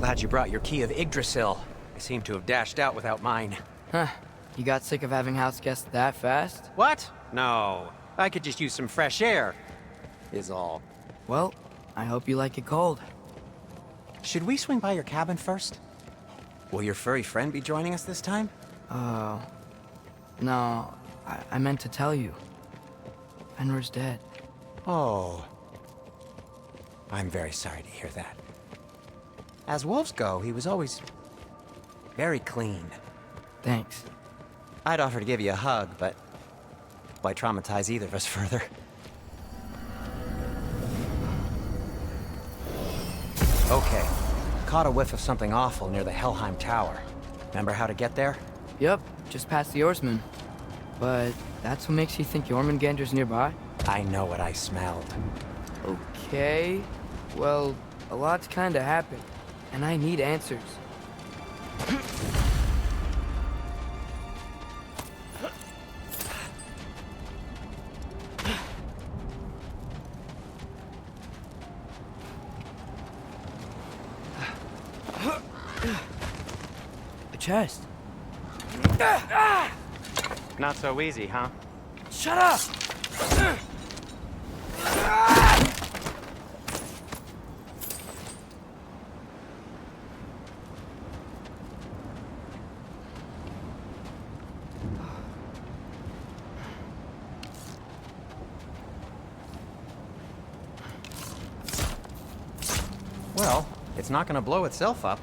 glad you brought your key of Yggdrasil. I seem to have dashed out without mine. Huh. You got sick of having house guests that fast? What? No. I could just use some fresh air, is all. Well, I hope you like it cold. Should we swing by your cabin first? Will your furry friend be joining us this time? No. I meant to tell you. Fenrir's dead. Oh. I'm very sorry to hear that. As wolves go, he was always very clean. Thanks. I'd offer to give you a hug, but why traumatize either of us further? Okay. Caught a whiff of something awful near the Helheim Tower. Remember how to get there? Yep, just past the Oarsman. But that's what makes you think Jormungandr's nearby? I know what I smelled. Okay. Well, a lot's kinda happened, and I need answers. A chest. Not so easy, huh? Shut up! Well, it's not gonna blow itself up.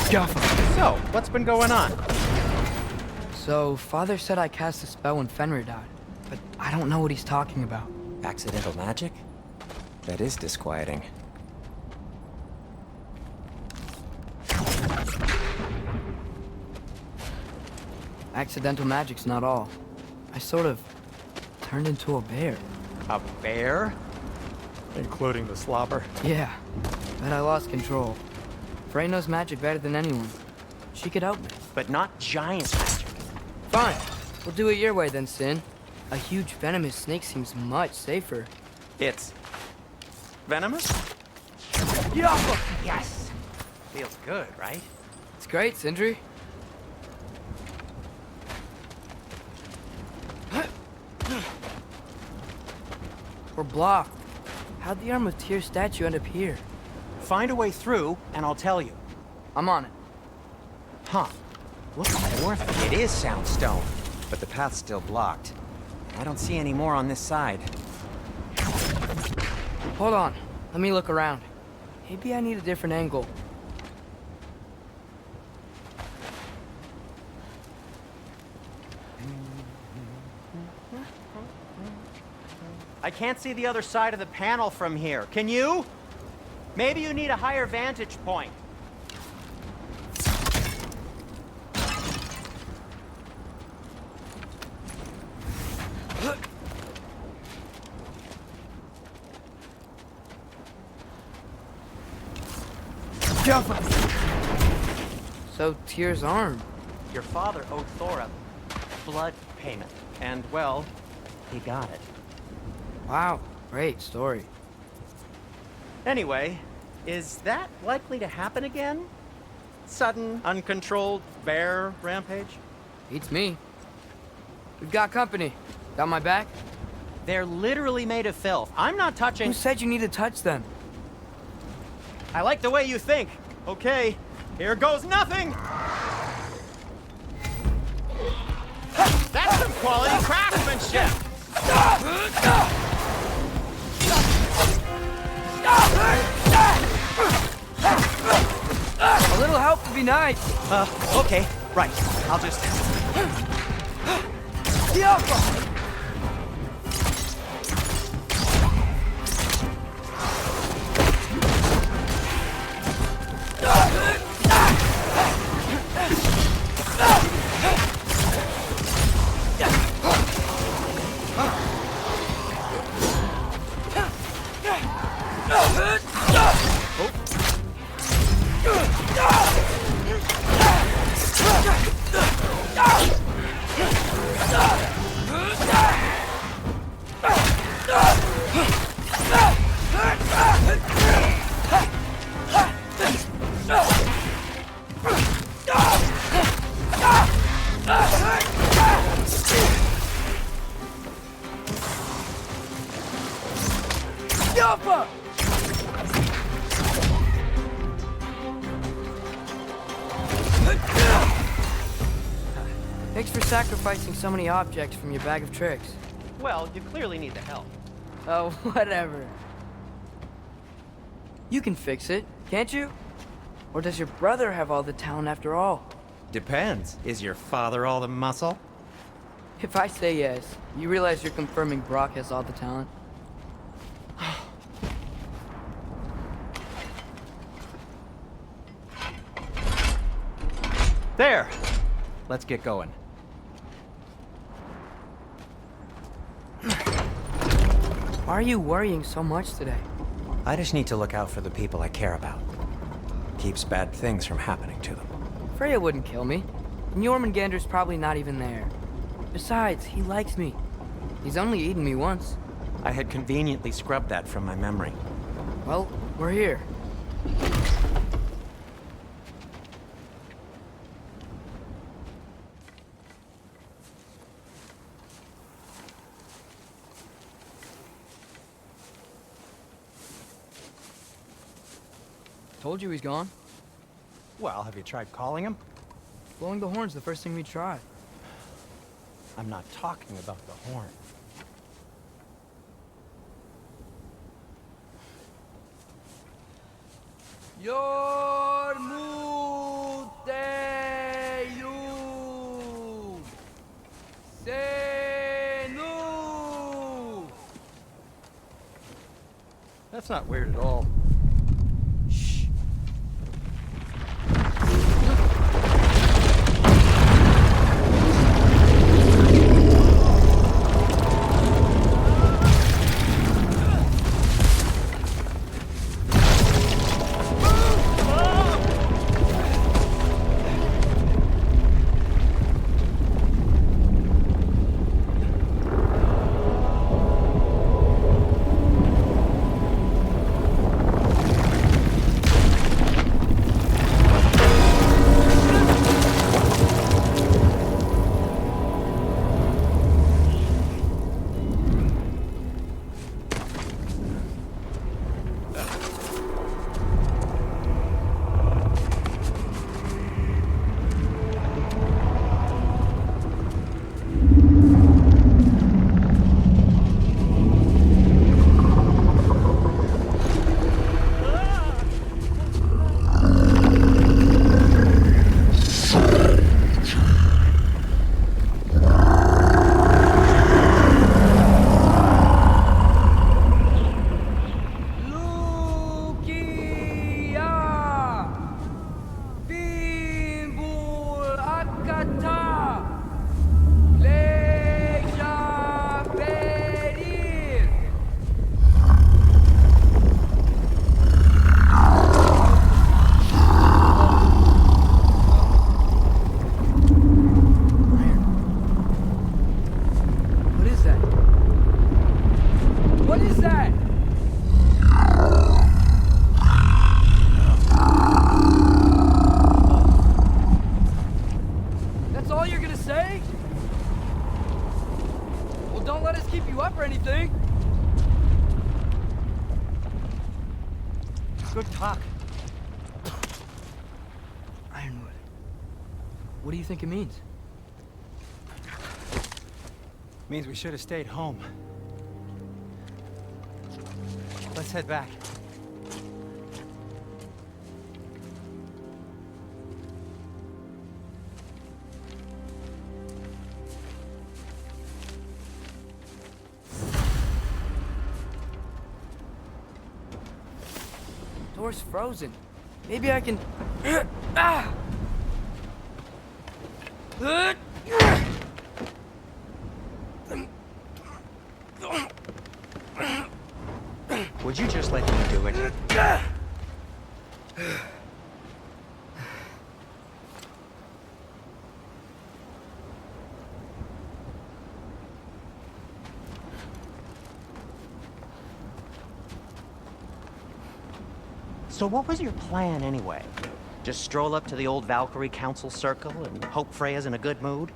Jaffa. So, what's been going on? So, Father said I cast a spell when Fenrir died, but I don't know what he's talking about. Accidental magic? That is disquieting. Accidental magic's not all. I sort of turned into a bear. A bear? Including the slobber? Yeah, but I lost control. Frey knows magic better than anyone. She could help me. But not giant magic. Fine. We'll do it your way then, Sin. A huge venomous snake seems much safer. It's venomous? Yeah! Yes! Feels good, right? It's great, Sindri. We're blocked. How'd the Arm of Tyr statue end up here? Find a way through, and I'll tell you. I'm on it. Huh. Looking north, it is Soundstone, but the path's still blocked. I don't see any more on this side. Hold on. Let me look around. Maybe I need a different angle. I can't see the other side of the panel from here. Can you? Maybe you need a higher vantage point. So, Tyr's arm. Your father owed Thor a blood payment. And, well, he got it. Wow, great story. Anyway, is that likely to happen again? Sudden, uncontrolled bear rampage? Beats me. We've got company. Got my back? They're literally made of filth. I'm not touching... Who said you need to touch them? I like the way you think. Okay, here goes nothing! That's some quality craftsmanship! A little help would be nice. Okay, right. I'll just... Thanks for sacrificing so many objects from your bag of tricks. Well, you clearly need the help. Oh, whatever. You can fix it, can't you? Or does your brother have all the talent after all? Depends. Is your father all the muscle? If I say yes, you realize you're confirming Brock has all the talent? There! Let's get going. Why are you worrying so much today? I just need to look out for the people I care about. Keeps bad things from happening to them. Freya wouldn't kill me. And Jormungandr's probably not even there. Besides, he likes me. He's only eaten me once. I had conveniently scrubbed that from my memory. Well, we're here. Told you he's gone. Well, have you tried calling him? Blowing the horn's the first thing we tried. I'm not talking about the horn. Yormuteyu Senu. That's not weird at all. Shh. Good talk. Ironwood. What do you think it means? Means we should have stayed home. Let's head back. Door's frozen. Maybe I can... Ah! Would you just let me do it? So what was your plan anyway? Just stroll up to the old Valkyrie Council Circle and hope Freya's in a good mood?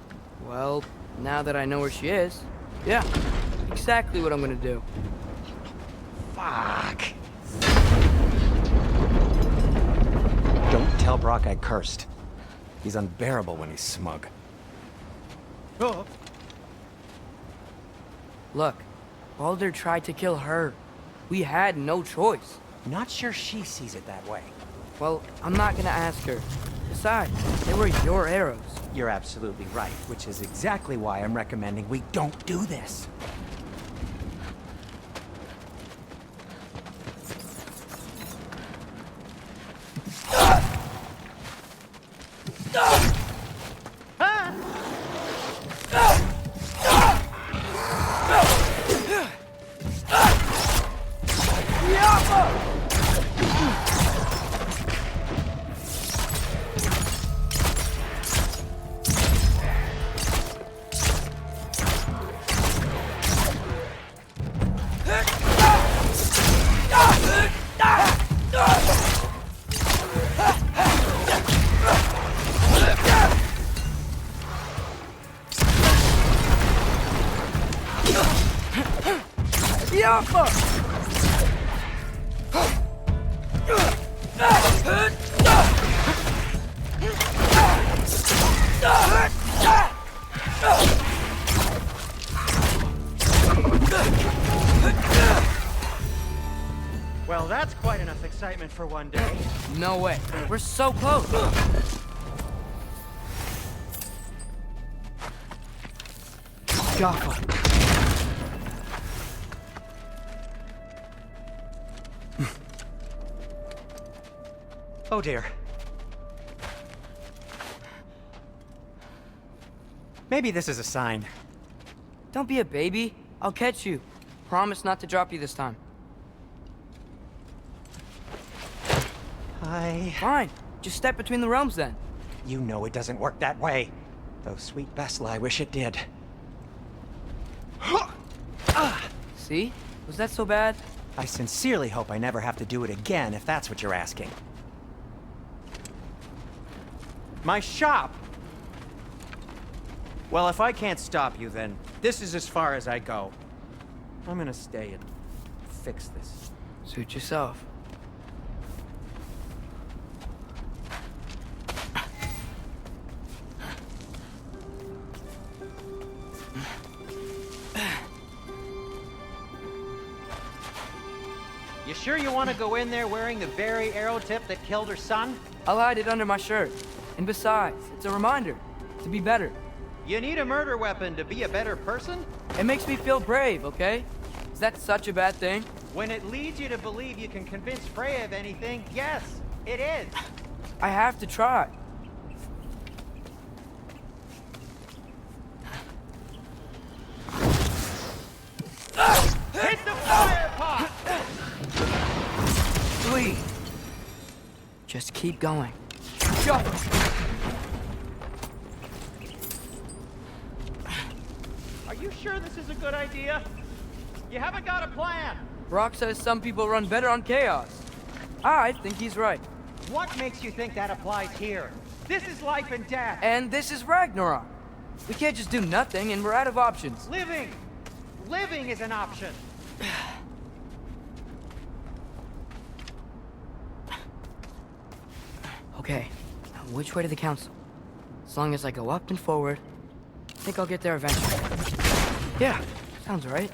Well, now that I know where she is, yeah, exactly what I'm gonna do. Fuck. Don't tell Brock I cursed. He's unbearable when he's smug. Oh. Look, Baldur tried to kill her. We had no choice. Not sure she sees it that way. Well, I'm not gonna ask her. Besides, they were your arrows. You're absolutely right, which is exactly why I'm recommending we don't do this. Well, that's quite enough excitement for one day. No way. We're so close. Jaffa. Oh dear. Maybe this is a sign. Don't be a baby. I'll catch you. Promise not to drop you this time. Fine. Just step between the realms then. You know it doesn't work that way. Though sweet Bessel, I wish it did. See? Was that so bad? I sincerely hope I never have to do it again, if that's what you're asking. My shop! Well, if I can't stop you, then this is as far as I go. I'm gonna stay and fix this. Suit yourself. You sure you want to go in there wearing the very arrow tip that killed her son? I'll hide it under my shirt. And besides, it's a reminder to be better. You need a murder weapon to be a better person? It makes me feel brave, okay? Is that such a bad thing? When it leads you to believe you can convince Freya of anything, yes, it is. I have to try. Hit the fire pot! Please. Just keep going. Are you sure this is a good idea? You haven't got a plan. Brock says some people run better on chaos. I think he's right. What makes you think that applies here? This is life and death. And this is Ragnarok. We can't just do nothing and we're out of options. Living! Living is an option. Okay, now which way to the council? As long as I go up and forward, I think I'll get there eventually. Yeah, sounds right.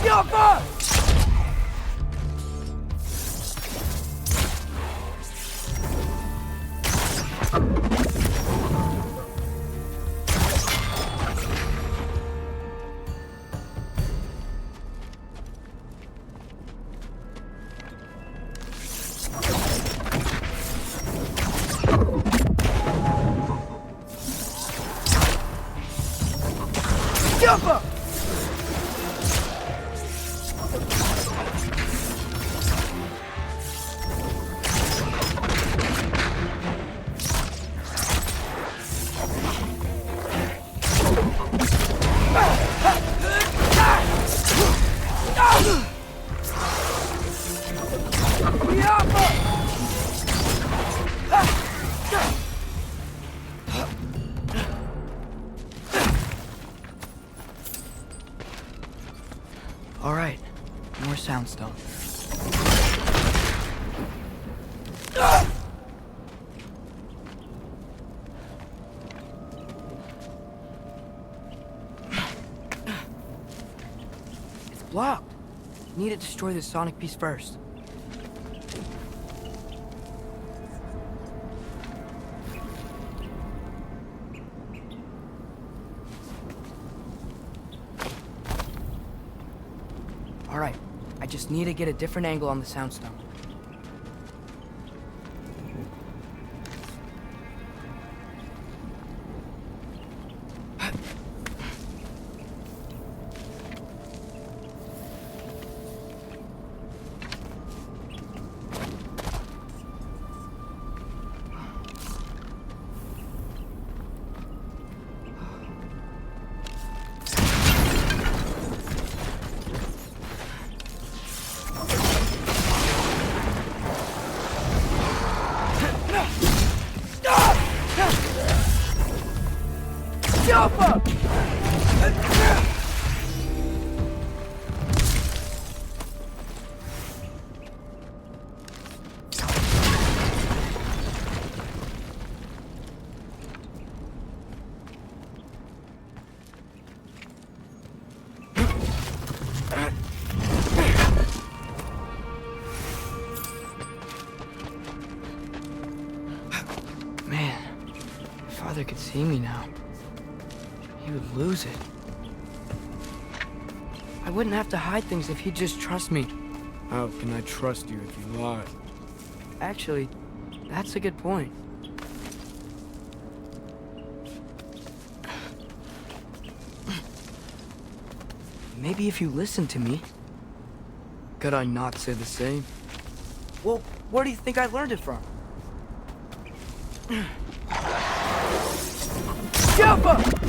Yoppa! Yoppa! soundstone. It's blocked. Need to destroy this sonic piece first. Alright, I just need to get a different angle on the soundstone. Man, if Father could see me now, he would lose it. I wouldn't have to hide things if he'd just trust me. How can I trust you if you lie? Actually, that's a good point. Maybe if you listen to me. Could I not say the same? Well, where do you think I learned it from? Jump up!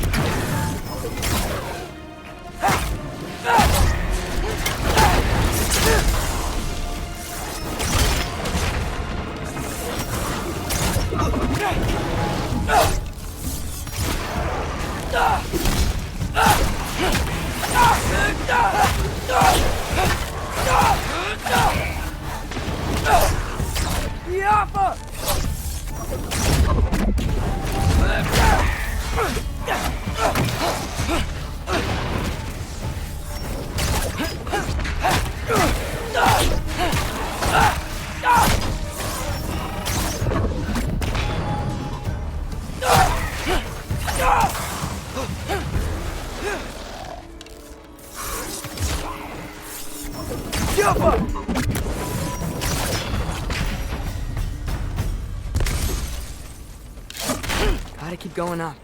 Gotta keep going up.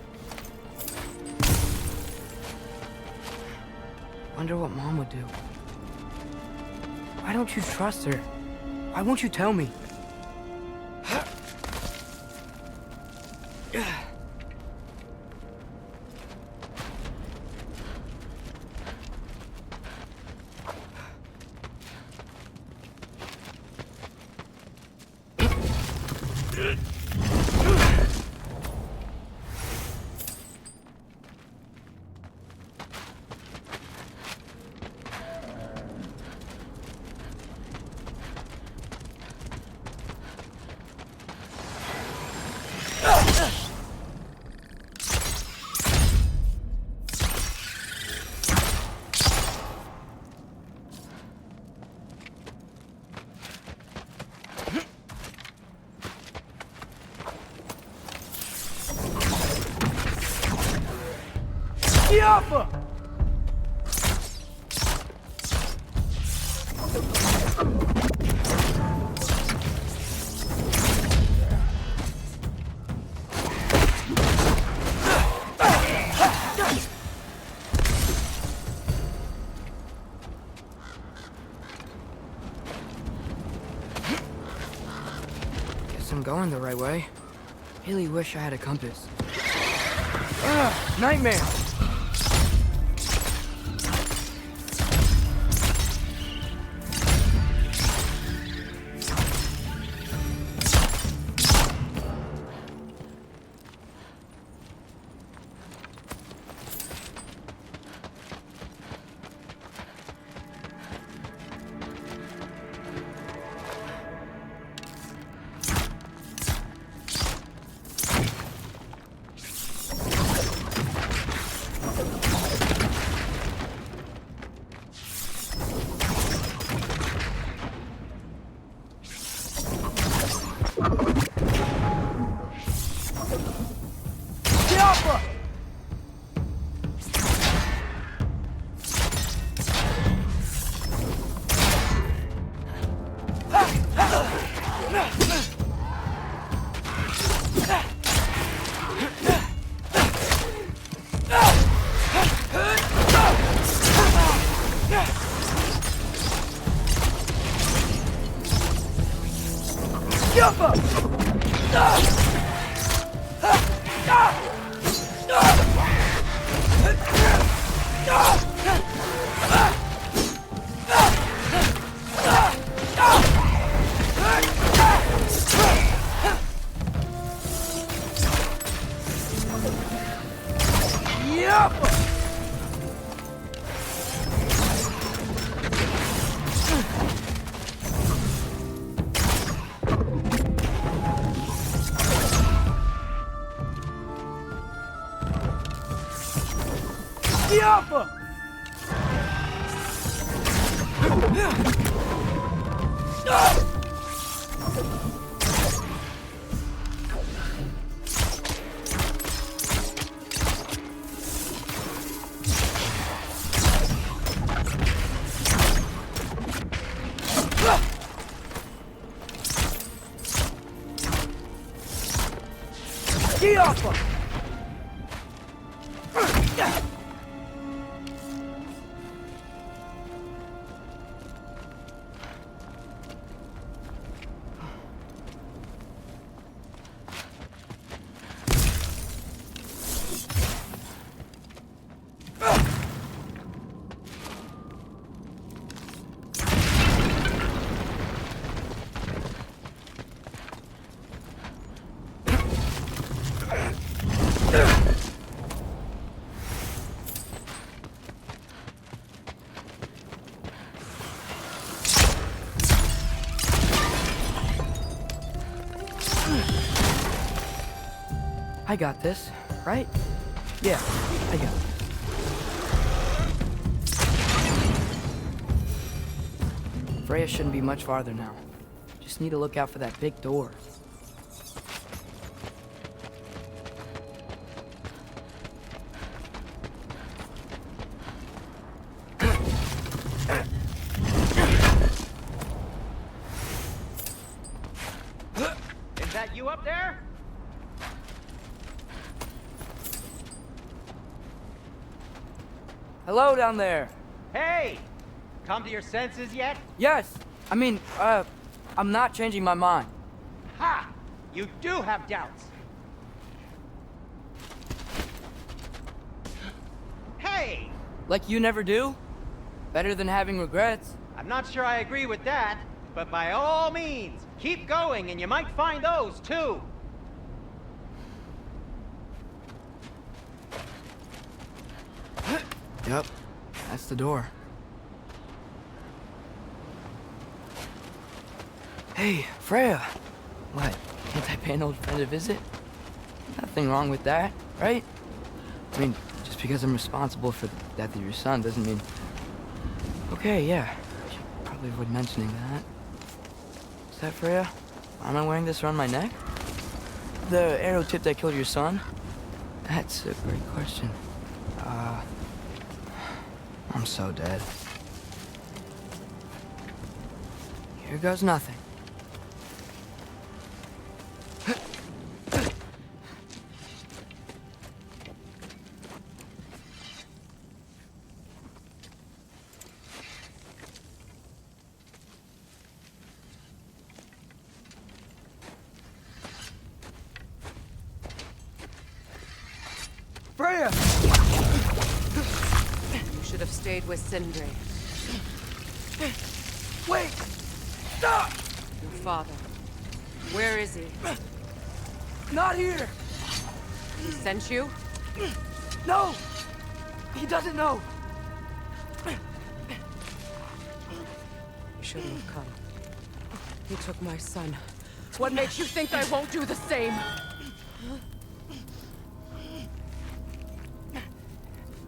Wonder what Mom would do. Why don't you trust her? Why won't you tell me? Alpha! Guess I'm going the right way. Really wish I had a compass. Nightmare! I got this, right? Yeah, I got it. Freya shouldn't be much farther now. Just need to look out for that big door. Is that you up there? Hello down there. Hey! Come to your senses yet? Yes, I mean, I'm not changing my mind. Ha! You do have doubts. Hey! Like you never do? Better than having regrets. I'm not sure I agree with that, but by all means, keep going and you might find those too. Yep, that's the door. Hey, Freya. What, can't I pay an old friend a visit? Nothing wrong with that, right? I mean, just because I'm responsible for the death of your son doesn't mean... Okay, yeah, I should probably avoid mentioning that. Is that Freya? Why am I wearing this around my neck? The arrow tip that killed your son? That's a great question. I'm so dead. Here goes nothing. Freya! You should have stayed with Sindri. Wait! Stop! Your father. Where is he? Not here! He sent you? No! He doesn't know! You shouldn't have come. He took my son. What makes you think I won't do the same?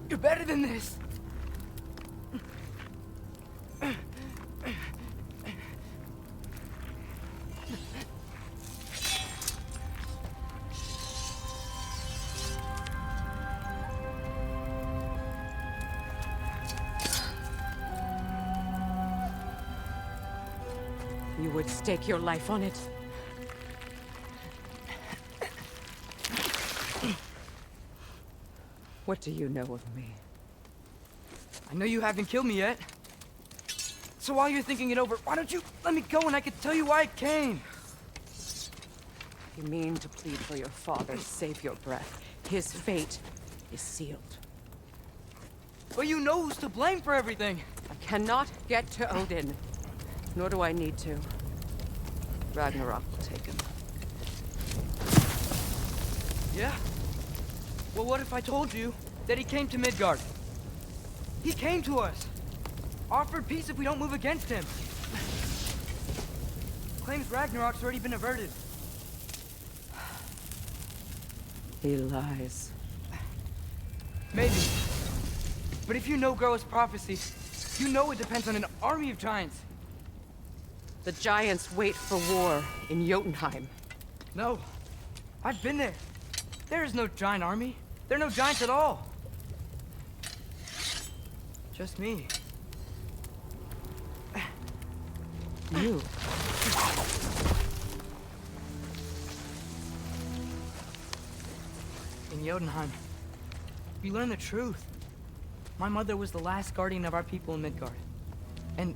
You're better than this! You would stake your life on it. What do you know of me? I know you haven't killed me yet. So while you're thinking it over, why don't you let me go and I can tell you why I came? You mean to plead for your father, save your breath. His fate is sealed. But you know who's to blame for everything. I cannot get to Odin. Nor do I need to. Ragnarok will take him. Yeah? Well, what if I told you that he came to Midgard? He came to us. Offered peace if we don't move against him. Claims Ragnarok's already been averted. He lies. Maybe. But if you know Groa's prophecy, you know it depends on an army of giants. The giants wait for war in Jotunheim. No. I've been there. There is no giant army. There are no giants at all. Just me. You. In Jotunheim, you learn the truth. My mother was the last guardian of our people in Midgard. And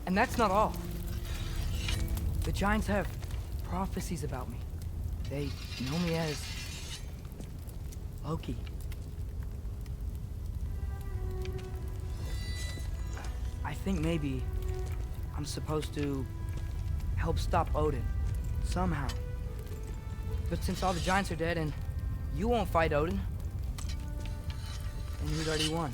that's not all. The giants have prophecies about me. They know me as Loki. I think maybe I'm supposed to help stop Odin, somehow. But since all the giants are dead and you won't fight Odin, then you'd already won.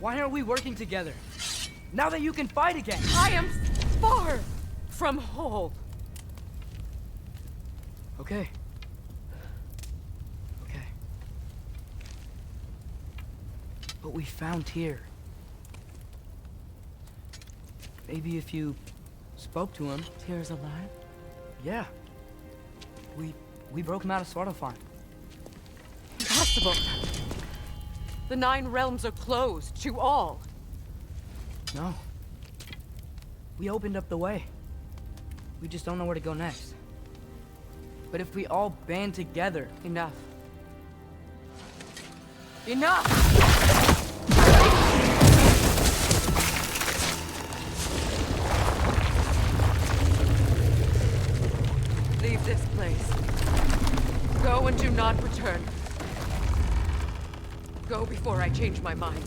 Why aren't we working together? Now that you can fight again! I am far from whole. Okay. Okay. But we found Tyr. Maybe if you spoke to him. Tyr's alive? Yeah. We broke him out of Svartalfheim. Impossible. The 9 realms are closed to all. No. We opened up the way. We just don't know where to go next. But if we all band together... Enough. Enough! Leave this place. Go and do not return. Go before I change my mind.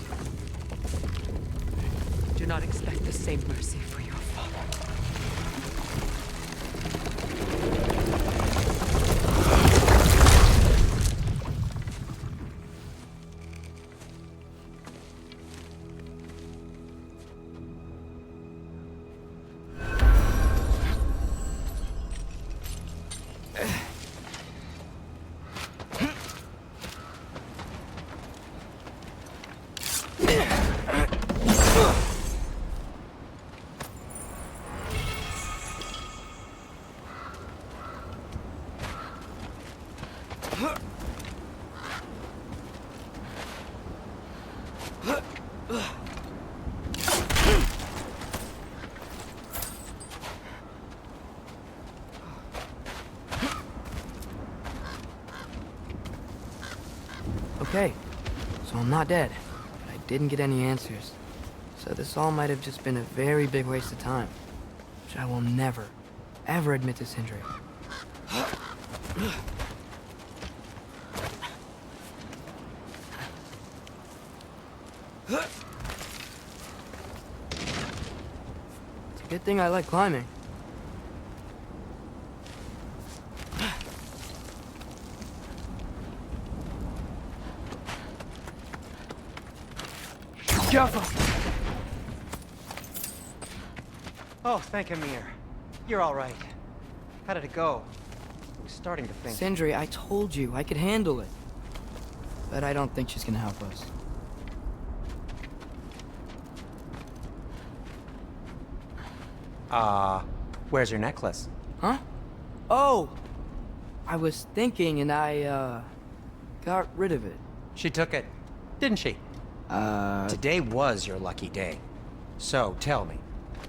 Do not expect the same mercy for your father. Okay, so I'm not dead, but I didn't get any answers. So this all might have just been a very big waste of time, which I will never, ever admit to Sindri. It's a good thing I like climbing. Careful! Oh, thank Amir. You're all right. How did it go? I was starting to think... Sindri, I told you I could handle it. But I don't think she's gonna help us. Where's your necklace? Huh? Oh! I was thinking and I, got rid of it. She took it, didn't she? Today was your lucky day. So, tell me,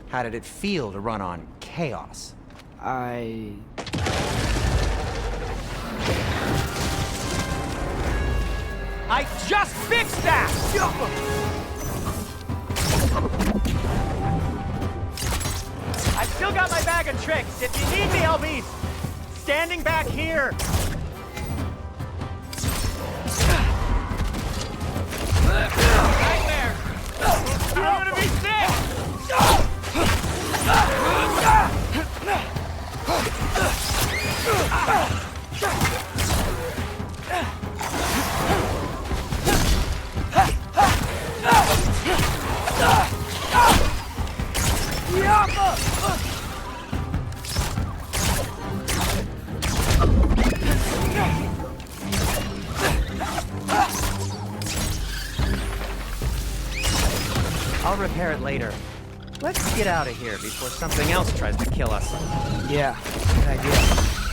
how did it feel to run on chaos? I just fixed that! I still got my bag of tricks. If you need me, I'll be standing back here. Nightmare! I'm gonna be sick! I'll repair it later. Let's get out of here before something else tries to kill us. Yeah, good idea.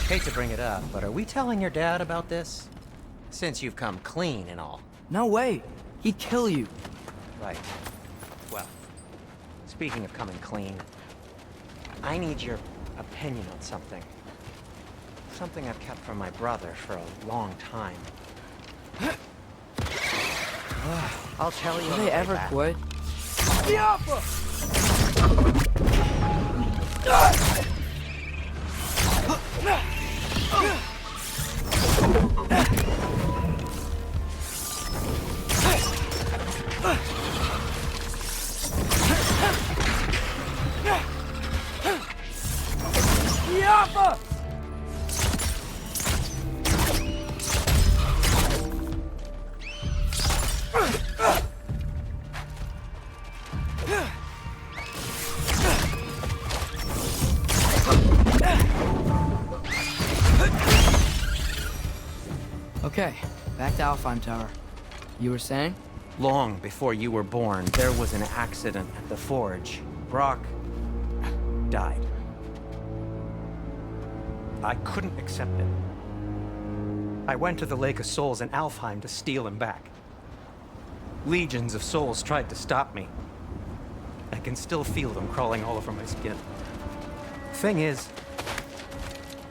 Hate to bring it up, but are we telling your dad about this? Since you've come clean and all. No way. He'd kill you. Right. Well, speaking of coming clean, I need your opinion on something. Something I've kept from my brother for a long time. I'll tell you. Will they ever quit? Okay, back to Alfheim Tower. You were saying? Long before you were born, there was an accident at the forge. Brock died. I couldn't accept it. I went to the Lake of Souls in Alfheim to steal him back. Legions of souls tried to stop me. I can still feel them crawling all over my skin. Thing is,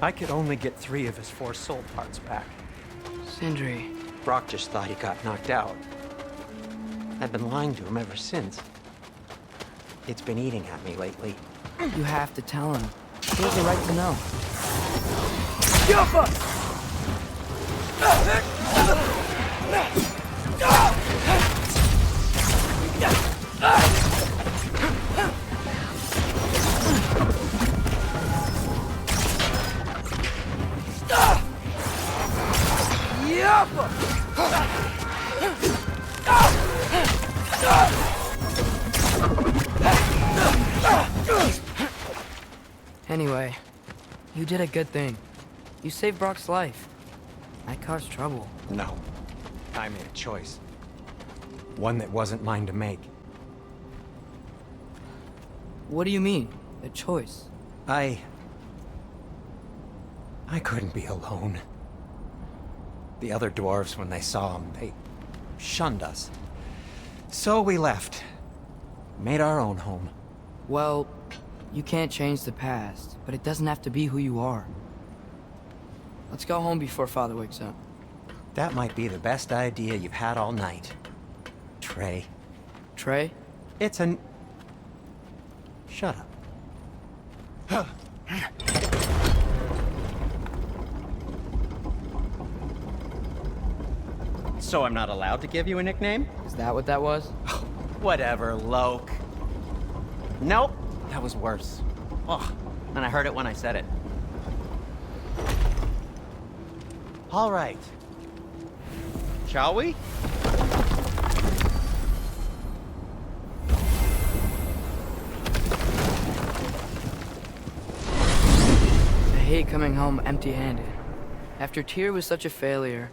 I could only get 3 of his 4 soul parts back. Sindri. Brock just thought he got knocked out. I've been lying to him ever since. It's been eating at me lately. You have to tell him. He has a right to know. Anyway, you did a good thing. You saved Brock's life. I caused trouble. No. I made a choice. One that wasn't mine to make. What do you mean? A choice? I couldn't be alone. The other dwarves, when they saw him, they shunned us. So we left. Made our own home. Well, you can't change the past, but it doesn't have to be who you are. Let's go home before Father wakes up. That might be the best idea you've had all night. Trey. Trey? It's an... Shut up. So I'm not allowed to give you a nickname? Is that what that was? Whatever, Loke. Nope, that was worse. Ugh, and I heard it when I said it. All right. Shall we? I hate coming home empty-handed. After Tyr was such a failure,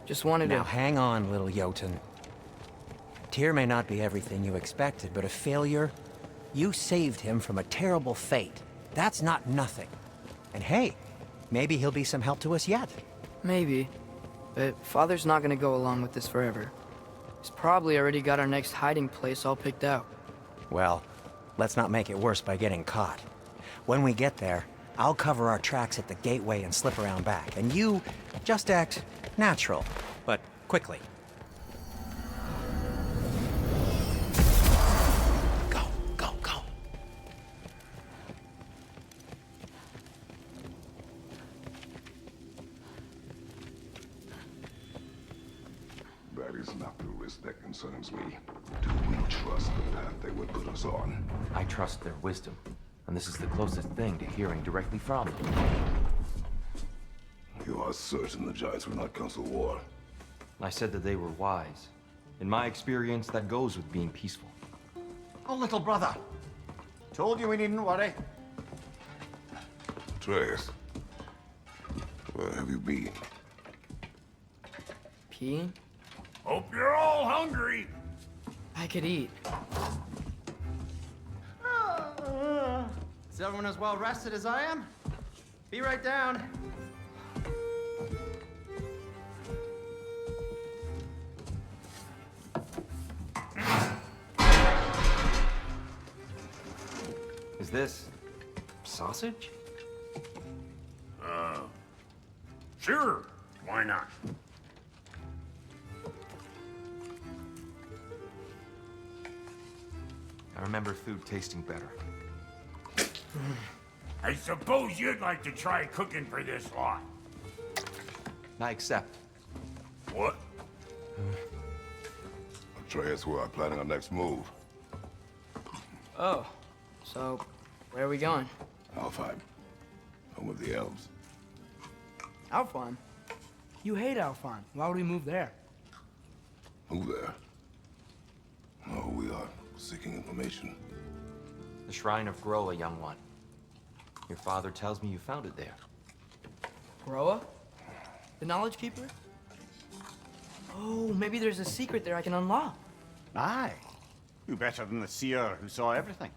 just wanted Now to... hang on, little Jotun. Tyr may not be everything you expected, but a failure? You saved him from a terrible fate. That's not nothing. And hey, maybe he'll be some help to us yet. Maybe. But Father's not gonna go along with this forever. He's probably already got our next hiding place all picked out. Well, let's not make it worse by getting caught. When we get there, I'll cover our tracks at the gateway and slip around back, and you just act natural, but quickly. Go, go, go. is not the risk that concerns me. Do we trust the path they would put us on? I trust their wisdom, and this is the closest thing to hearing directly from them. You are certain the Giants were not Council War? I said that they were wise. In my experience, that goes with being peaceful. Oh, little brother. Told you we needn't worry. Atreus, where have you been? Peeing? Hope you're all hungry. I could eat. Is everyone as well rested as I am? Be right down. Is this sausage? Sure. Why not? I remember food tasting better. I suppose you'd like to try cooking for this lot. I accept. What? Atreus, we are planning our next move. Oh, so where are we going? Alfheim. Home of the elves. Alfheim? You hate Alfheim. Why would we move there? Who there? No, we are seeking information. The Shrine of Groa, young one. Your father tells me you found it there. Groa? The Knowledge Keeper? Oh, maybe there's a secret there I can unlock. Aye. Who better than the seer who saw everything?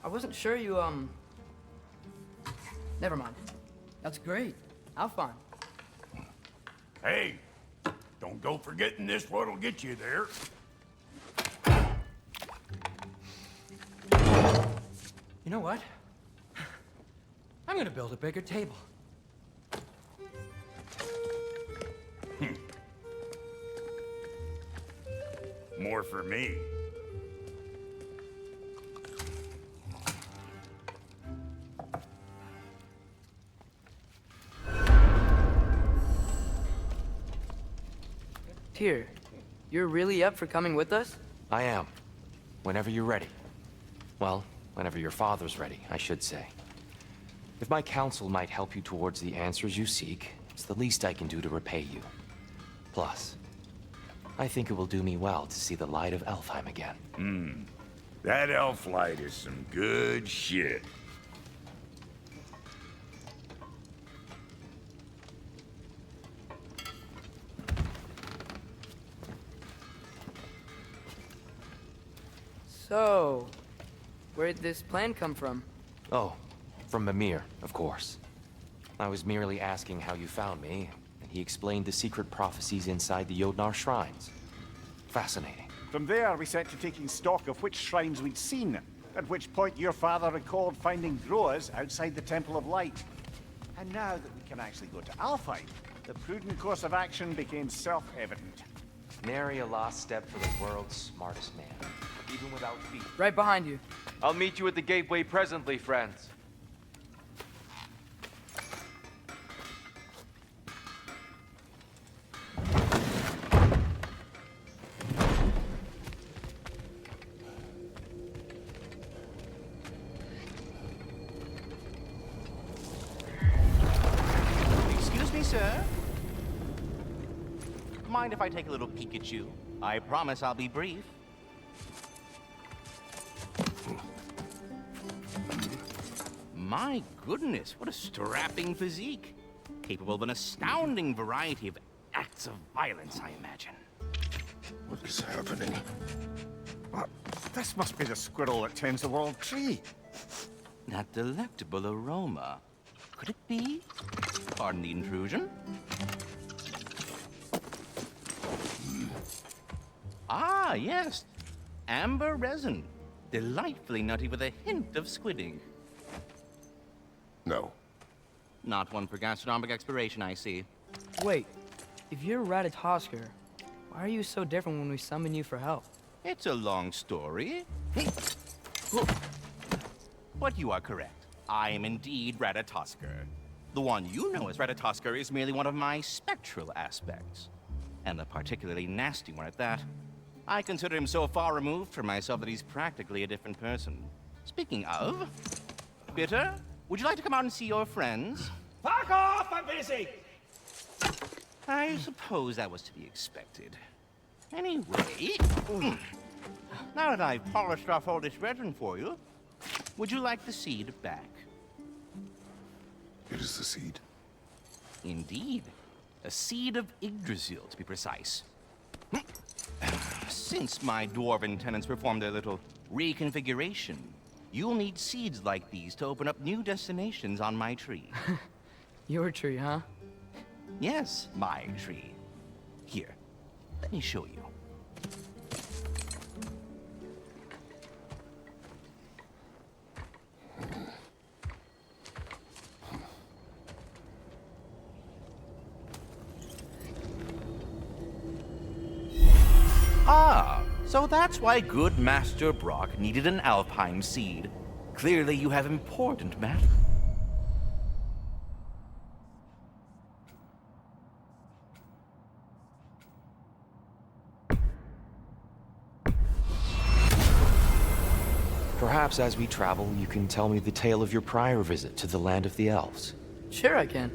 I wasn't sure you, Never mind. That's great. Alfheim. Hey, don't go forgetting this what'll get you there. You know what? I'm gonna build a bigger table. More for me. Here, you're really up for coming with us? I am. Whenever you're ready. Well, whenever your father's ready, I should say. If my counsel might help you towards the answers you seek, it's the least I can do to repay you. Plus, I think it will do me well to see the light of Alfheim again. That elf light is some good shit. So, where'd this plan come from? Oh, from Mimir, of course. I was merely asking how you found me, and he explained the secret prophecies inside the Jotnar shrines. Fascinating. From there, we set to taking stock of which shrines we'd seen, at which point your father recalled finding Groas outside the Temple of Light. And now that we can actually go to Alfheim, the prudent course of action became self-evident. Nary a lost step for the world's smartest man, even without feet. Right behind you. I'll meet you at the gateway presently, friends. Excuse me, sir. Mind if I take a little peek at you? I promise I'll be brief. My goodness, what a strapping physique. Capable of an astounding variety of acts of violence, I imagine. What is happening? What? This must be the squirrel that tends the world tree. That delectable aroma. Could it be? Pardon the intrusion. Ah, yes. Amber resin. Delightfully nutty with a hint of squidding. No. Not one for gastronomic exploration, I see. Wait, if you're Ratatosker, why are you so different when we summon you for help? It's a long story. But you are correct. I am indeed Ratatosker. The one you know as Ratatosker is merely one of my spectral aspects. and a particularly nasty one at that. I consider him so far removed from myself that he's practically a different person. Speaking of, Bitter, would you like to come out and see your friends? Fuck off! I'm busy! I suppose that was to be expected. Anyway, now that I've polished off all this brethren for you, would you like the seed back? It is the seed. Indeed. A seed of Yggdrasil, to be precise. Since my dwarven tenants performed their little reconfiguration, you'll need seeds like these to open up new destinations on my tree. Your tree, huh? Yes, my tree. Here, let me show you. Ah, so that's why good Master Brock needed an Alfheim seed. Clearly you have important matter. Perhaps as we travel, you can tell me the tale of your prior visit to the land of the elves. Sure I can.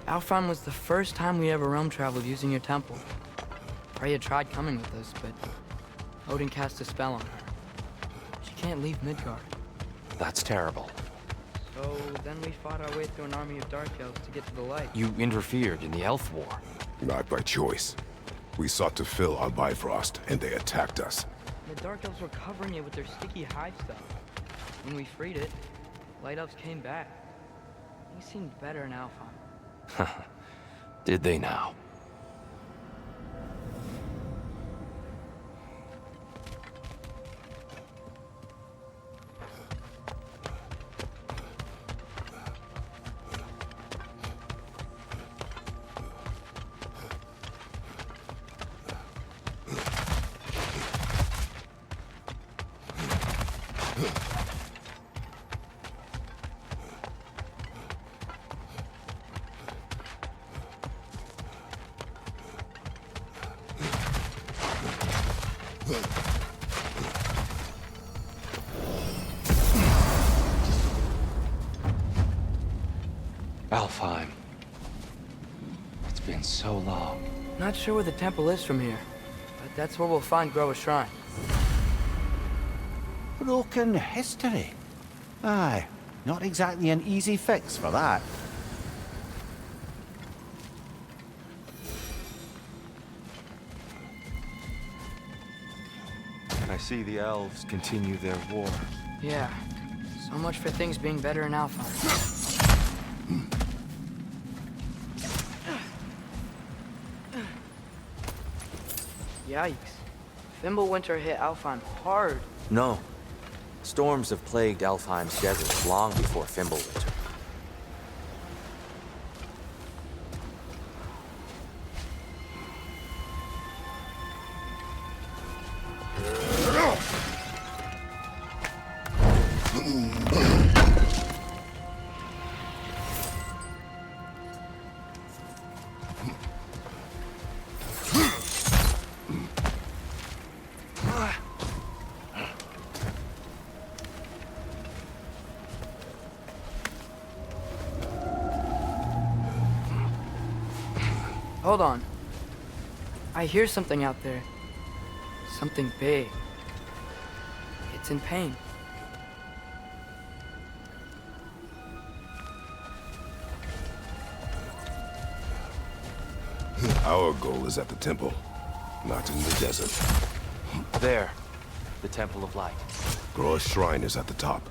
Alfheim was the first time we ever realm traveled using your temple. Freya tried coming with us, but Odin cast a spell on her. She can't leave Midgard. That's terrible. So then we fought our way through an army of dark elves to get to the light. You interfered in the Elf War. Not by choice. We sought to fill our Bifrost, and they attacked us. The dark elves were covering it with their sticky hive stuff. When we freed it, light elves came back. Things seemed better in Alfheim. Did they now? Alfheim. It's been so long. Not sure where the temple is from here, but that's where we'll find Groa's shrine. Broken history. Aye, not exactly an easy fix for that. I see the elves continue their war. Yeah, so much for things being better in Alfheim. Yikes. Fimbulwinter hit Alfheim hard. No. Storms have plagued Alfheim's desert long before Fimbulwinter. Hold on. I hear something out there. Something big. It's in pain. Our goal is at the temple, not in the desert. There. The Temple of Light. Groa's shrine is at the top.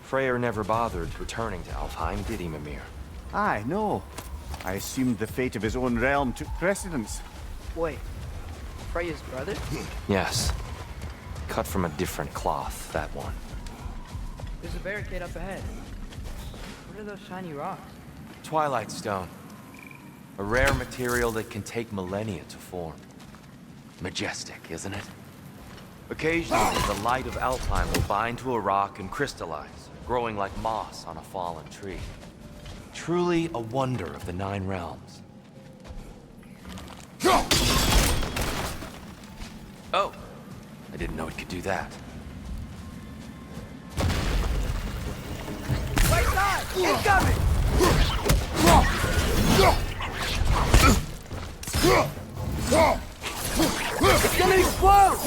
Freyr never bothered returning to Alfheim, did he, Mimir? Aye, no. I assumed the fate of his own realm took precedence. Wait. Freya's brother? Yes. Cut from a different cloth, that one. There's a barricade up ahead. What are those shiny rocks? Twilight Stone. A rare material that can take millennia to form. Majestic, isn't it? Occasionally, the light of Alfheim will bind to a rock and crystallize, growing like moss on a fallen tree. Truly a wonder of the Nine Realms. Oh, I didn't know it could do that. Right side! Incoming! It's gonna explode!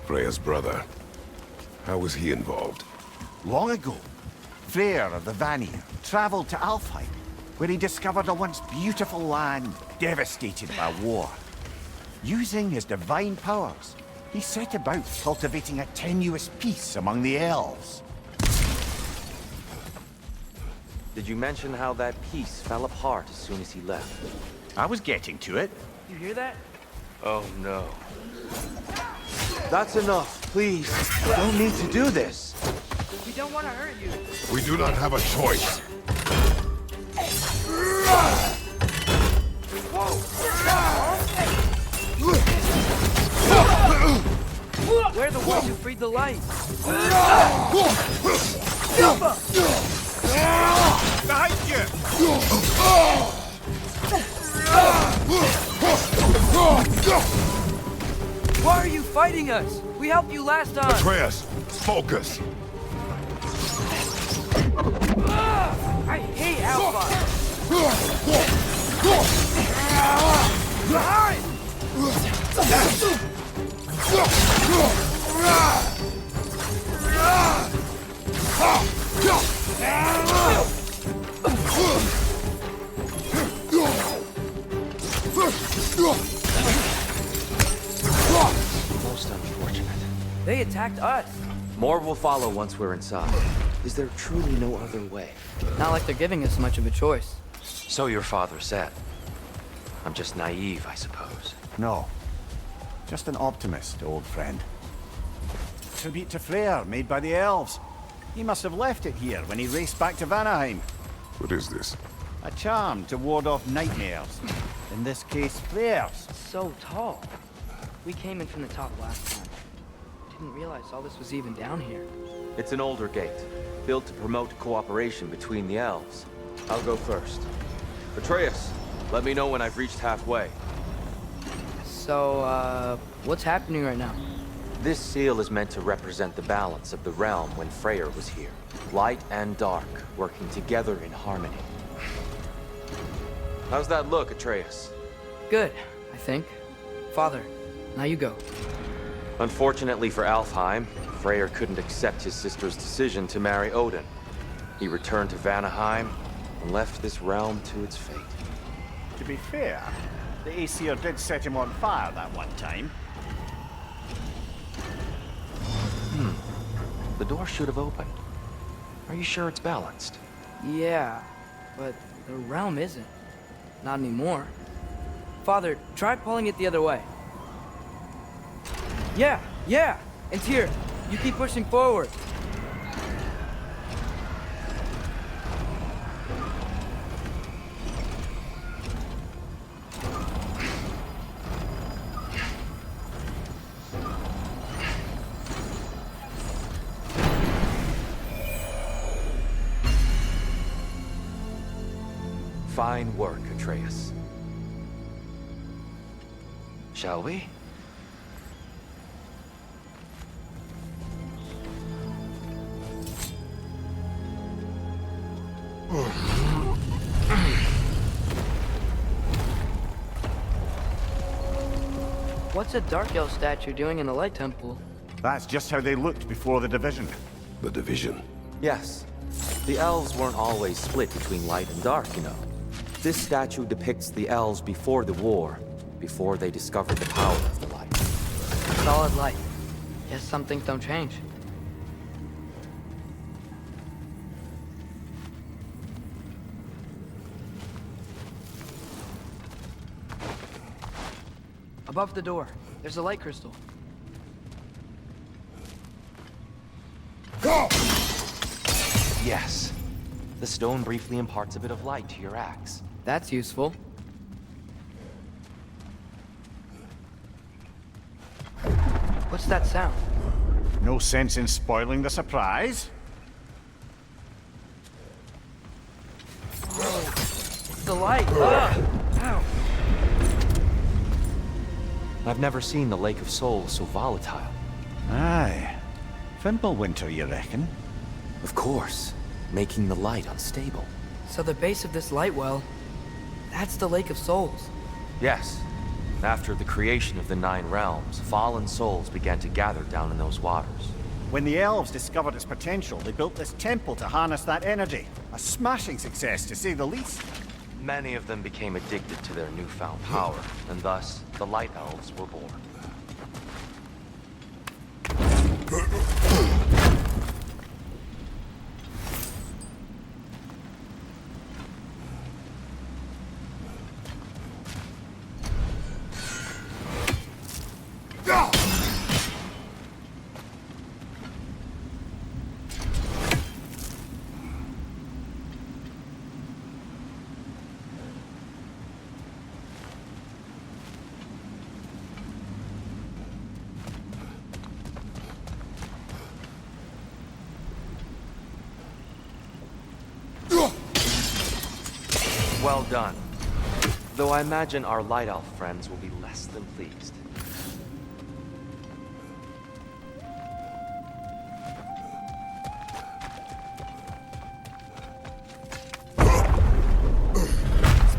Freya's brother. How was he involved? Long ago, Freyr of the Vanir traveled to Alfheim, where he discovered a once beautiful land devastated by war. Using his divine powers, he set about cultivating a tenuous peace among the elves. Did you mention how that peace fell apart as soon as he left? I was getting to it. You hear that? Oh no. That's enough, please. You don't need to do this. We don't want to hurt you. We do not have a choice. We're the ones who freed the light. Behind you! Why are you fighting us? We helped you last time. Atreus, focus. I hate Alpha. Behind! Most unfortunate. They attacked us. More will follow once we're inside. Is there truly no other way? Not like they're giving us much of a choice. So your father said. I'm just naive, I suppose. No. Just an optimist, old friend. Tribute to Freyr, made by the elves. He must have left it here when he raced back to Vanaheim. What is this? A charm to ward off nightmares. In this case, flares. So tall. We came in from the top last time. Didn't realize all this was even down here. It's an older gate, built to promote cooperation between the elves. I'll go first. Atreus, let me know when I've reached halfway. So, what's happening right now? This seal is meant to represent the balance of the realm when Freyr was here. Light and dark, working together in harmony. How's that look, Atreus? Good, I think. Father, now you go. Unfortunately for Alfheim, Freyr couldn't accept his sister's decision to marry Odin. He returned to Vanaheim and left this realm to its fate. To be fair, the Aesir did set him on fire that one time. The door should have opened. Are you sure it's balanced? Yeah, but the realm isn't. Not anymore. Father, try pulling it the other way. Yeah, it's here. You keep pushing forward. Fine work, Atreus. Shall we? What's a Dark Elf statue doing in the Light Temple? That's just how they looked before the division. The division. Yes. The elves weren't always split between light and dark, you know. This statue depicts the elves before the war, before they discovered the power of the light. Solid light. Guess some things don't change. Above the door, there's a light crystal. Yes. The stone briefly imparts a bit of light to your axe. That's useful. What's that sound? No sense in spoiling the surprise. It's the light. Ow. I've never seen the Lake of Souls so volatile. Aye. Fimbulwinter, you reckon? Of course, making the light unstable. So the base of this light well, that's the Lake of Souls. Yes. After the creation of the 9 realms, fallen souls began to gather down in those waters. When the elves discovered its potential, they built this temple to harness that energy. A smashing success, to say the least. Many of them became addicted to their newfound power, and thus, the Light Elves were born. Well done. Though I imagine our Light Elf friends will be less than pleased.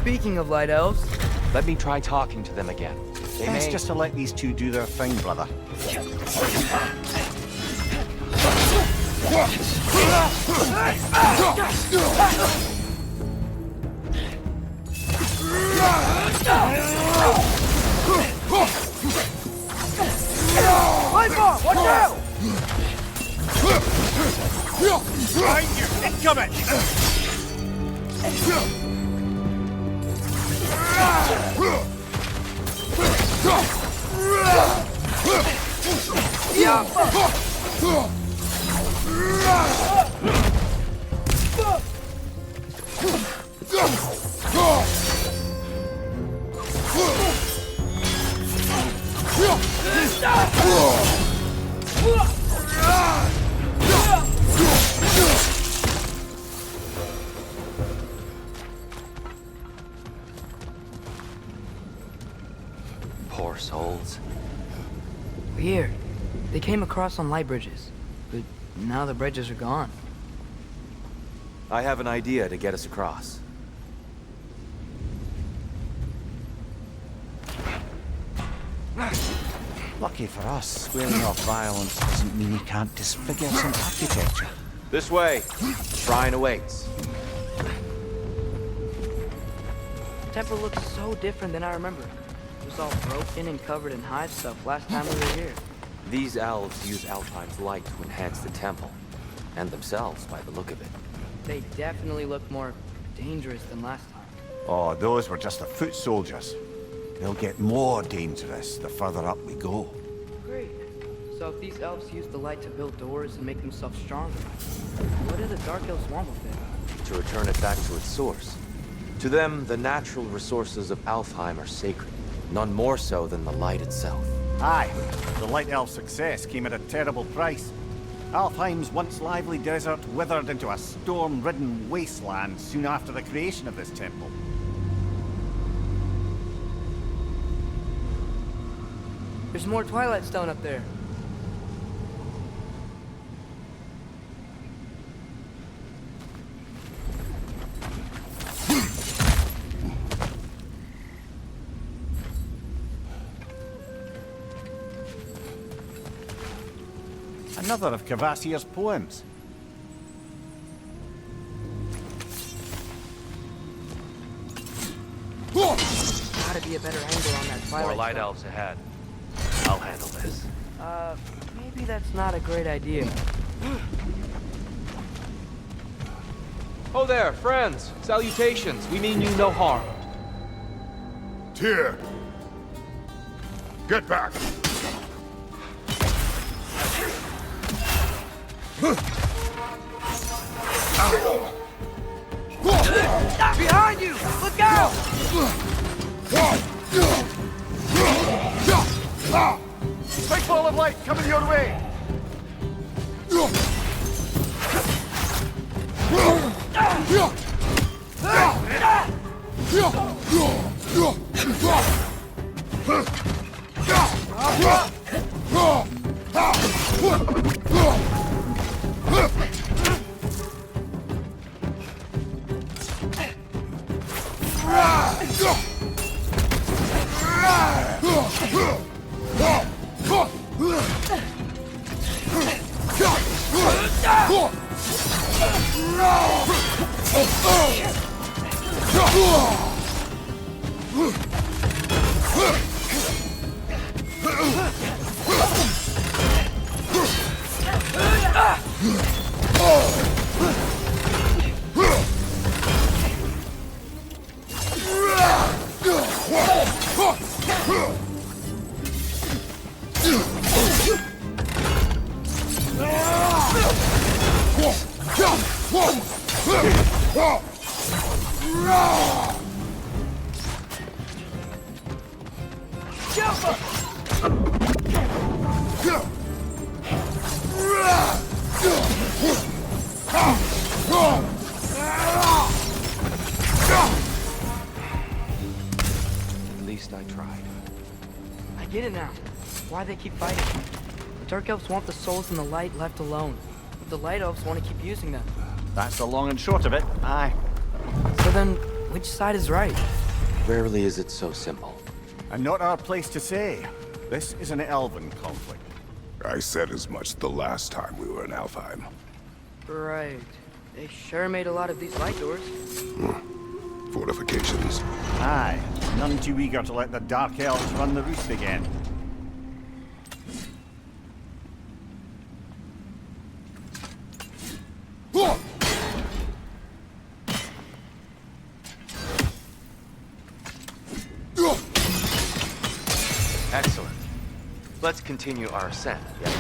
Speaking of light elves, Let me try talking to them again. They Best may... just to let these two do their thing, brother. Light bomb! Watch out! Behind you! Incoming! Poor souls. weird. They came across on light bridges, but now the bridges are gone. I have an idea to get us across. Lucky for us, squaring off violence doesn't mean you can't disfigure some architecture. This way. Shrine awaits. The temple looks so different than I remember. It was all broken and covered in hive stuff last time we were here. These elves use Alphine's light to enhance the temple. And themselves, by the look of it. They definitely look more dangerous than last time. Oh, those were just the foot soldiers. They'll get more dangerous the further up we go. Great. So if these elves use the light to build doors and make themselves stronger, what do the Dark Elves want with it? To return it back to its source. To them, the natural resources of Alfheim are sacred. None more so than the light itself. Aye, the Light Elf's success came at a terrible price. Alfheim's once lively desert withered into a storm-ridden wasteland soon after the creation of this temple. There's more Twilight Stone up there. Another of Kvasir's poems. Gotta be a better angle on that Twilight More light Stone. elves ahead. I'll handle this. Maybe that's not a great idea. Oh there, friends. Salutations. We mean you no harm. Tyr! Get back! Behind you! Look out! Big ball of light coming your way! At least I tried. I get it now. Why they keep fighting. The Dark Elves want the souls in the light left alone. But the Light Elves want to keep using them. That's the long and short of it. Aye. So then, which side is right? Rarely is it so simple. And not our place to say. This is an elven conflict. I said as much the last time we were in Alfheim. Right. They sure made a lot of these light doors. Fortifications. Aye. None too eager to let the Dark Elves run the roost again. Excellent. Let's continue our ascent, yeah?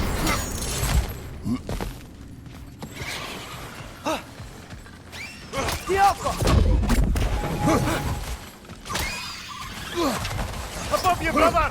Above you, brother!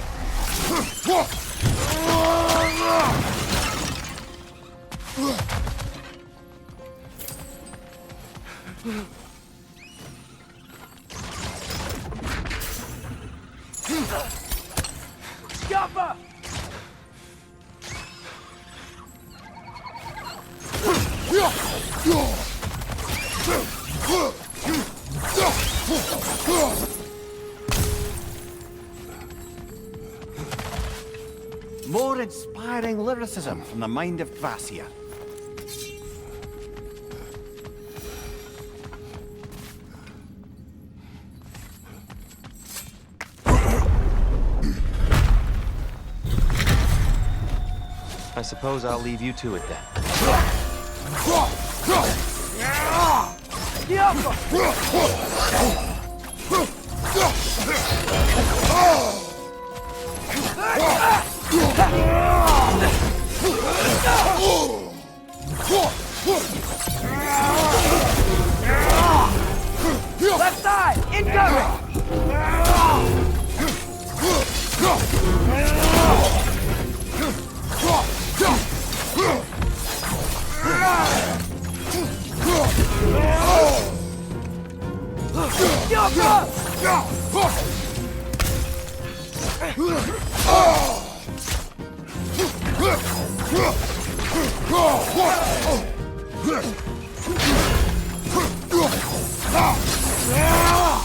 More inspiring lyricism from the mind of Kvasir. I suppose I'll leave you to it then. Left side! Incoming!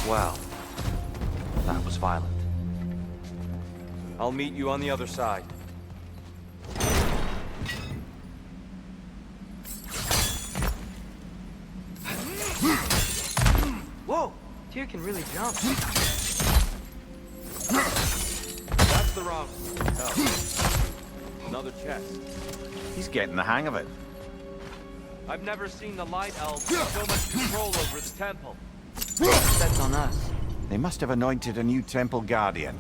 Wow. That was violent. I'll meet you on the other side. Whoa! Tyr can really jump. That's the wrong. No. Another chest. He's getting the hang of it. I've never seen the Light Elves with so much control over the temple. That's on us. They must have anointed a new temple guardian.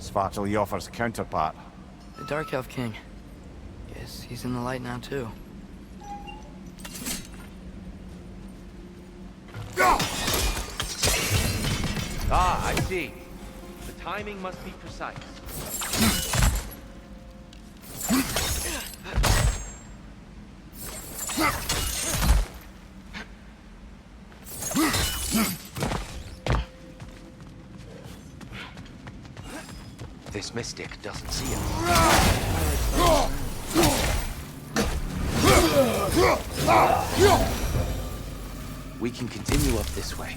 Svartal Joffer's counterpart. The Dark Elf King. Guess he's in the light now, too. Ah, I see. The timing must be precise. This mystic doesn't see it. We can continue up this way.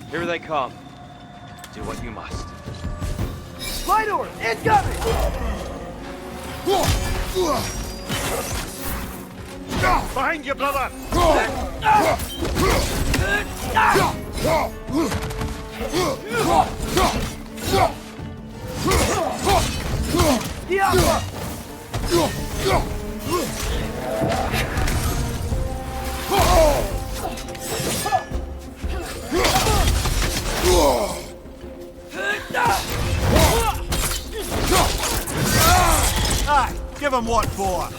Here they come. Do what you must. Flight order, incoming! Behind you, brother! Aye, give him what for?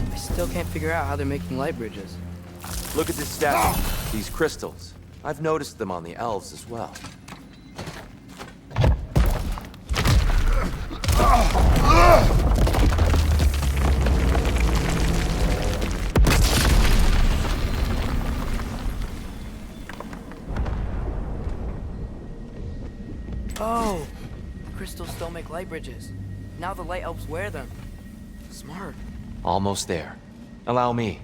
I still can't figure out how they're making light bridges. Look at this statue. These crystals. I've noticed them on the elves as well. Oh! The crystals still make light bridges. Now the light elves wear them. Smart. Almost there. Allow me.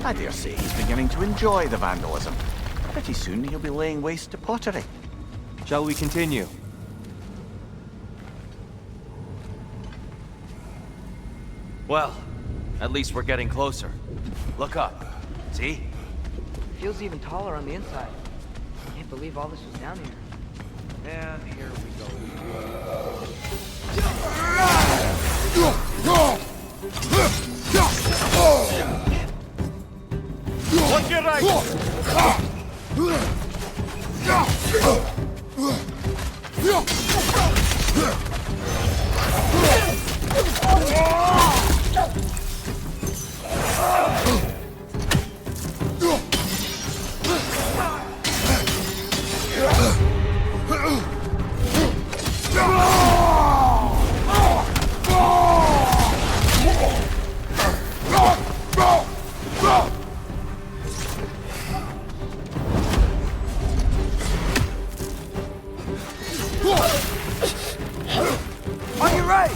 I dare say he's beginning to enjoy the vandalism. Pretty soon he'll be laying waste to pottery. Shall we continue? Well, at least we're getting closer. Look up. See? Feels even taller on the inside. Can't believe all this was down here. And here we go. Watch your right! On your right!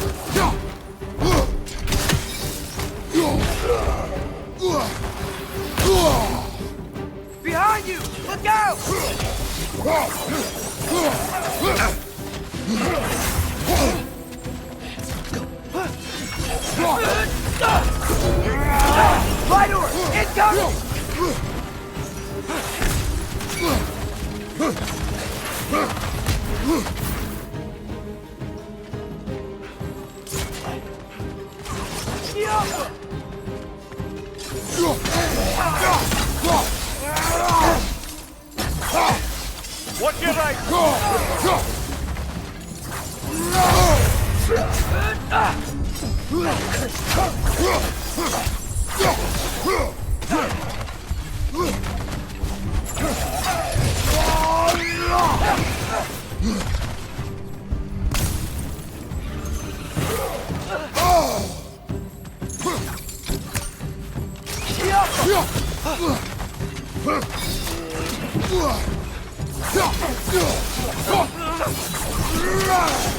Behind you! Look out! Flight order! Incoming! Watch your right!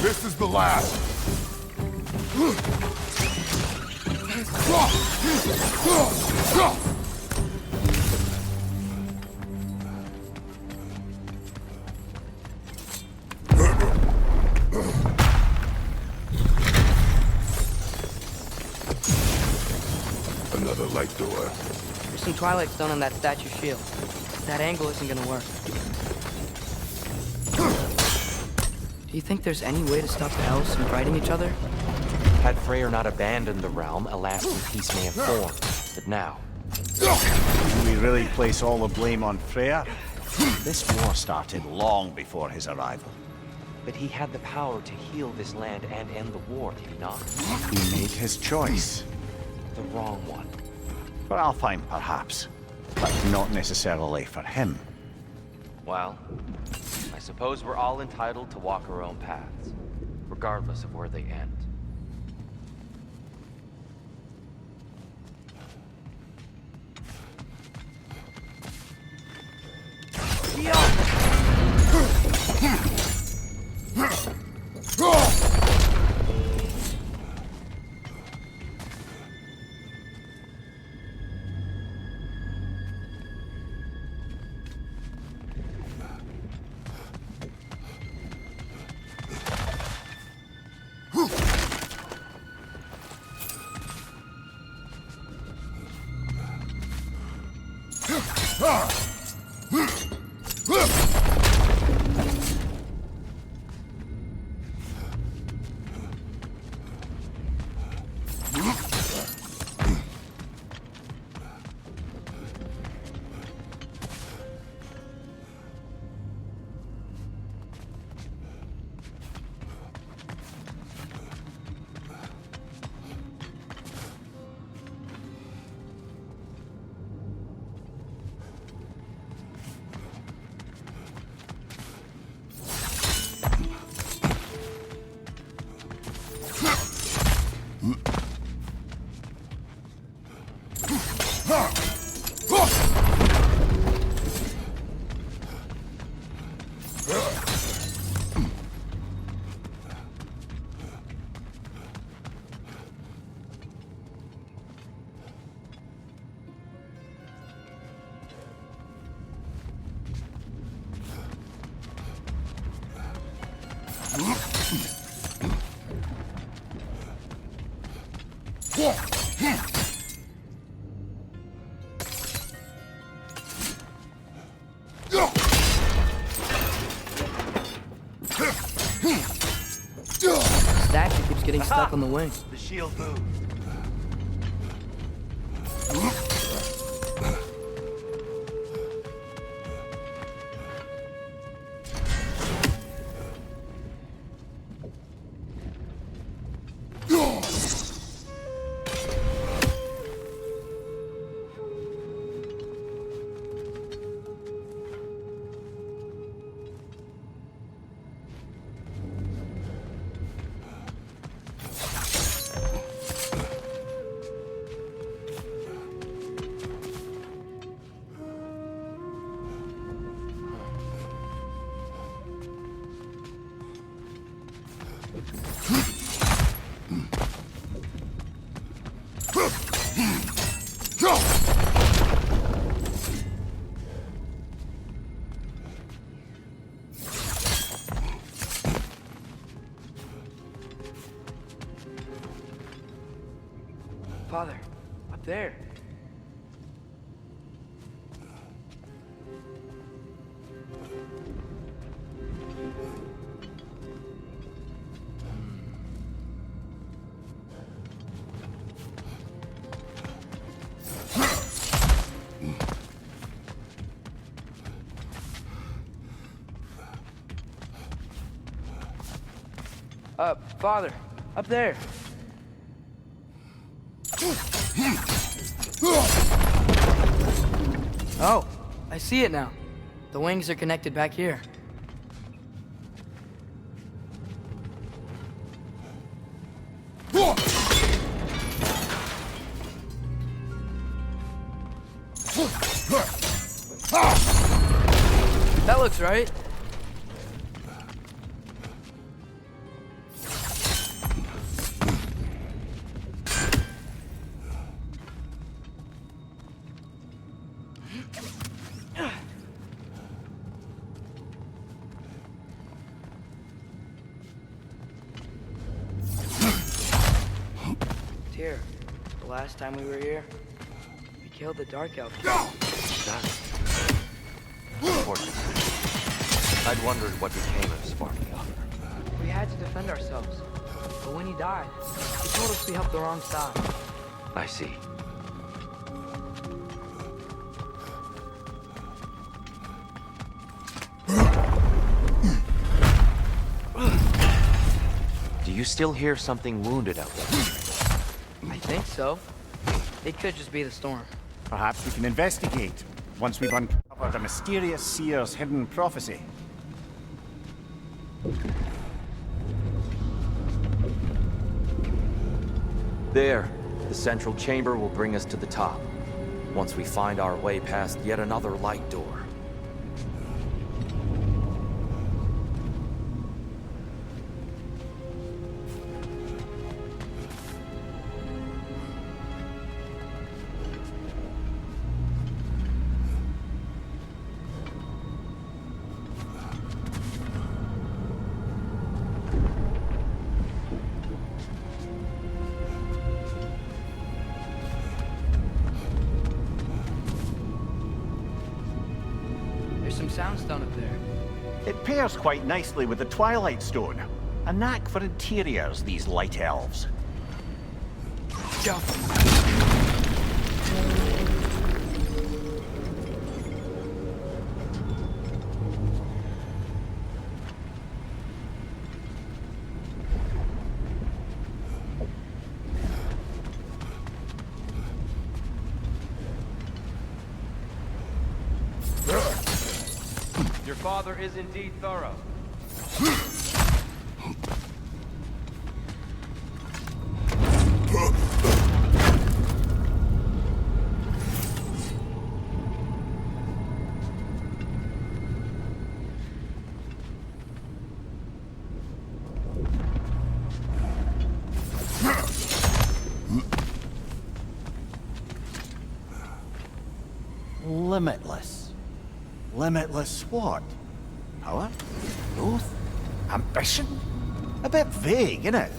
This is the last. Another light door. There's some Twilight Stone on that statue shield. That angle isn't gonna work. Do you think there's any way to stop the elves from fighting each other? Had Freyr not abandoned the realm, a lasting peace may have formed. But now, Do we really place all the blame on Freya? This war started long before his arrival. but he had the power to heal this land and end the war, did he not? He made his choice. The wrong one. For Alfheim, perhaps. But not necessarily for him. Well, I suppose we're all entitled to walk our own paths, regardless of where they end. Statue keeps getting stuck on the wing. The shield moved. Father, up there. Father, up there. Oh, I see it now. The wings are connected back here. That looks right. Here, the last time we were here, we killed the Dark Elf. Unfortunately, I'd wondered what became of Sparky. We had to defend ourselves. But when he died, he told us we helped the wrong side. I see. Do you still hear something wounded out there? I think so. It could just be the storm. Perhaps we can investigate once we've uncovered a mysterious seer's hidden prophecy. There. The central chamber will bring us to the top. Once we find our way past yet another light door. There's some soundstone up there. It pairs quite nicely with the Twilight Stone. A knack for interiors, these light elves. Jump! Your father is indeed thorough. Limitless. Limitless what? Power? Growth? Ambition? A bit vague, isn't it?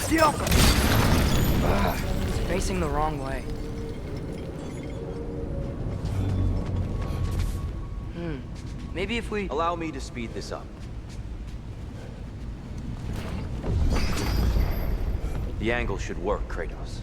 It's facing the wrong way. Maybe if we... Allow me to speed this up. The angle should work, Kratos.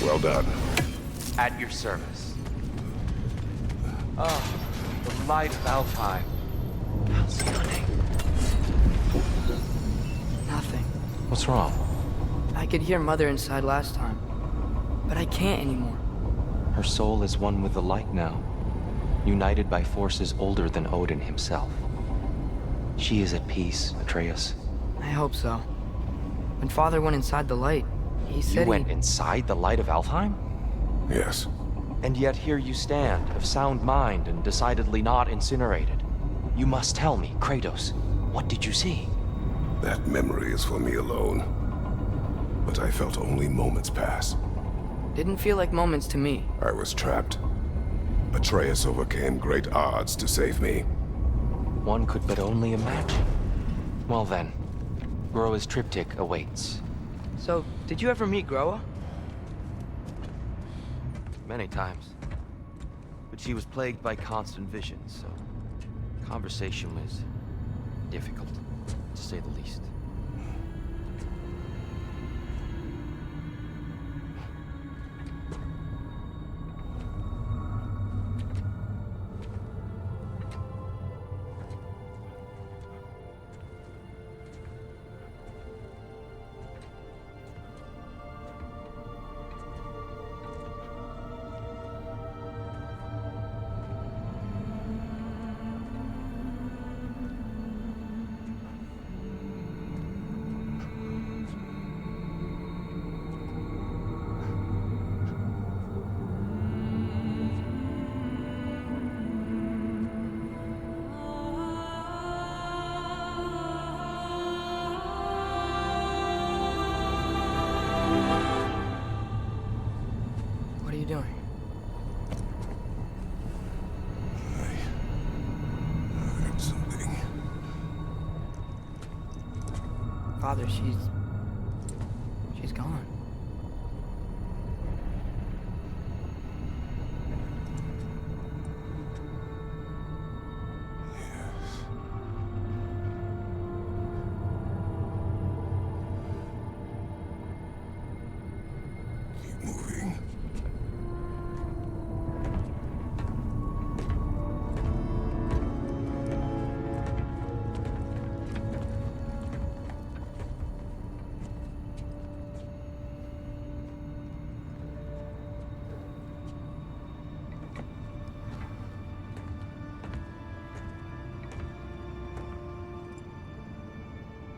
Well done. At your service. Oh, the light of Alfheim. How stunning. Nothing. What's wrong? I could hear Mother inside last time, but I can't anymore. Her soul is one with the light now, united by forces older than Odin himself. She is at peace, Atreus. I hope so. When Father went inside the light, he You said went inside the light of Alfheim? Yes. And yet here you stand, of sound mind and decidedly not incinerated. You must tell me, Kratos, what did you see? That memory is for me alone. But I felt only moments pass. Didn't feel like moments to me. I was trapped. Atreus overcame great odds to save me. One could but only imagine. Well then, Groa's triptych awaits. So, did you ever meet Groa? Many times. But she was plagued by constant visions, so conversation was difficult, to say the least. What are you doing? I heard something. Father, she's gone.